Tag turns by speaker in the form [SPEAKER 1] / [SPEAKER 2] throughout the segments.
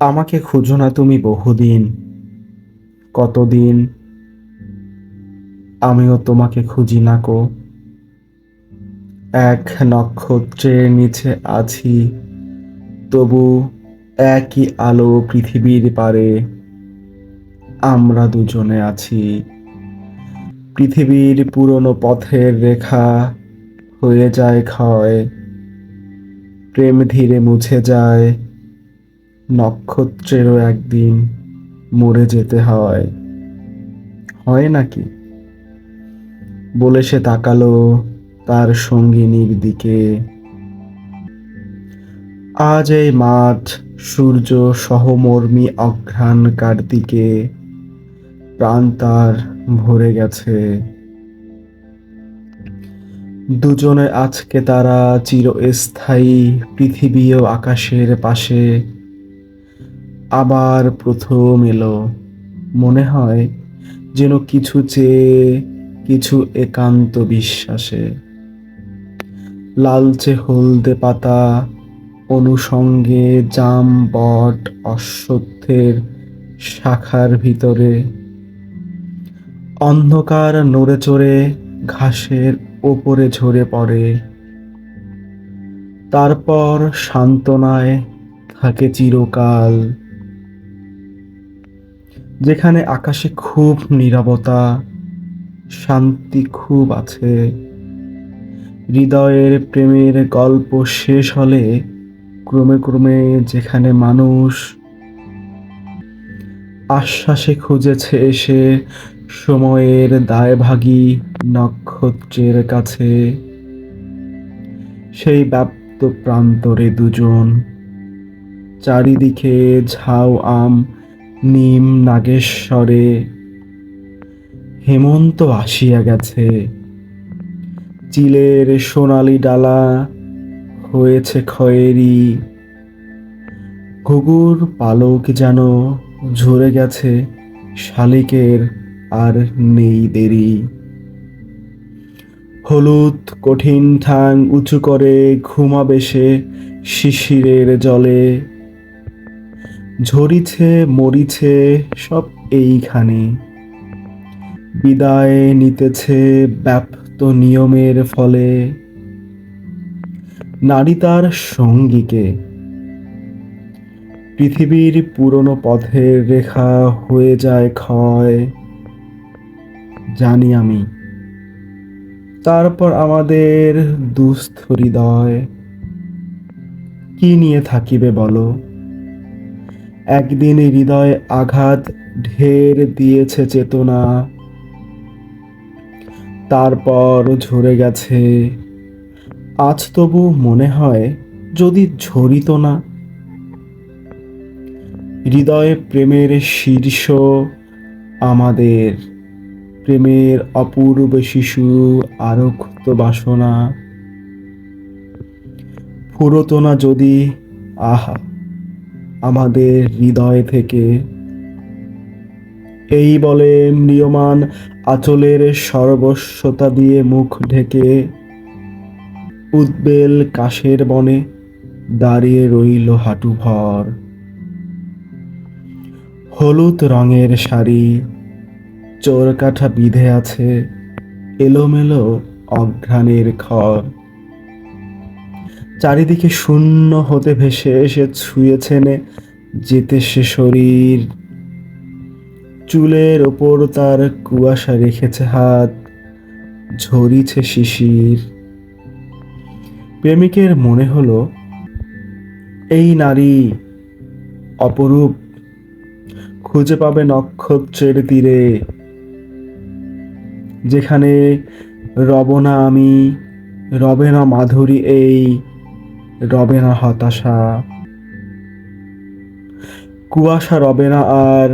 [SPEAKER 1] আমাকে খুঁজো না তুমি বহুদিন, কতদিন আমিও তোমাকে খুঁজি না কো। এক নক্ষত্রের নিচে আছি, তবু একই আলো পৃথিবীর পারে আমরা দুজনে আছি। পৃথিবীর পুরনো পথের রেখা হয়ে যায় ক্ষয়, প্রেম ধীরে মুছে যায়, নক্ষত্রেরও একদিন মরে যেতে হয়। হয় নাকি? বলে সে তাকালো তার সঙ্গিনীর দিকে। আজ এই মাঠ, সূর্য সহমর্মী অঘ্রাণ কার্তিকে, প্রাণ তার ভরে গেছে। দুজনে আজকে তারা চিরস্থায়ী, পৃথিবী ও আকাশের পাশে। আবার প্রথম এলো, মনে হয় যেন কিছু চেয়ে, কিছু একান্ত বিশ্বাসে। লালচে হলদে পাতা, অনুষঙ্গে জাম বট অশ্বত্থের শাখার ভিতরে, অন্ধকার নড়ে চড়ে ঘাসের ওপরে ঝরে পড়ে। তারপর সান্ত্বনায় থাকে চিরকাল, যেখানে আকাশে খুব নীরবতা, শান্তি খুব আছে। হৃদয়ের প্রেমের গল্প শেষ হলে ক্রমে ক্রমে যেখানে মানুষ আশ্বাসে খুঁজেছে এসে সময়ের দায়ভাগী নক্ষত্রের কাছে, সেই ব্যাপ্ত প্রান্তরে দুজন, চারিদিকে ঝাউ আম, নিম নাগেশ্বরে। হেমন্ত আসিয়া গেছে, চিলের সোনালি ডালা হয়েছে খয়েরি, ঘুঘুর পালক যেন ঝরে গেছে শালিকের, আর নেই দেরি। হলুদ কঠিন ঠাং উঁচু করে ঘুমাবে সে শিশিরের জলে। ঝরিছে মরিছে সব এইখানে, বিদায় নিতেছে ব্যাপ্ত নিয়মের ফলে। নারী তার সঙ্গীকে, পৃথিবীর পুরনো পথের রেখা হয়ে যায় ক্ষয়, জানি আমি। তারপর আমাদের দুস্থ হৃদয় কি নিয়ে থাকিবে বলো? একদিন হৃদয় আঘাত ঢের দিয়েছে চেতনা, তারপর ঝরে গেছে। আজ তবু মনে হয় যদি ঝরিত না। হৃদয়ে প্রেমের শীর্ষ আমাদের, প্রেমের অপূর্ব শিশু আরক্ত বাসনা ফুরতো না যদি, আহা, আমাদের হৃদয় থেকে। এই বলে ম্রিয়মান আঁচলের সর্বস্বতা দিয়ে মুখ ঢেকে উদ্বেল কাশের বনে দাঁড়িয়ে রইল হাঁটু ভর। হলুদ রঙের শাড়ি চোরকাঠা বিঁধে আছে এলোমেলো অঘ্রাণের খড়। চারিদিকে শূন্য হতে ভেসে এসে ছুঁয়েছেন যেতে সে শরীর। চুলের ওপর তার কুয়াশা রেখেছে হাত, ঝরিছে শিশির। প্রেমিকের মনে হলো এই নারী অপরূপ খুঁজে পাবে নক্ষত্রের তীরে, যেখানে রব না আমি, রবে না মাধুরী এই, রবে না হতাশা। কুয়াশা রবে না আর,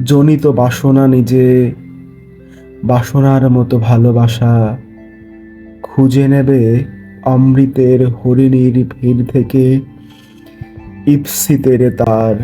[SPEAKER 1] জনিত বাসনা নিজে, বাসনার মতো ভালোবাসা খুঁজে নেবে অমৃতের হরিণীর ভিড় থেকে ইপ্সিতের তার।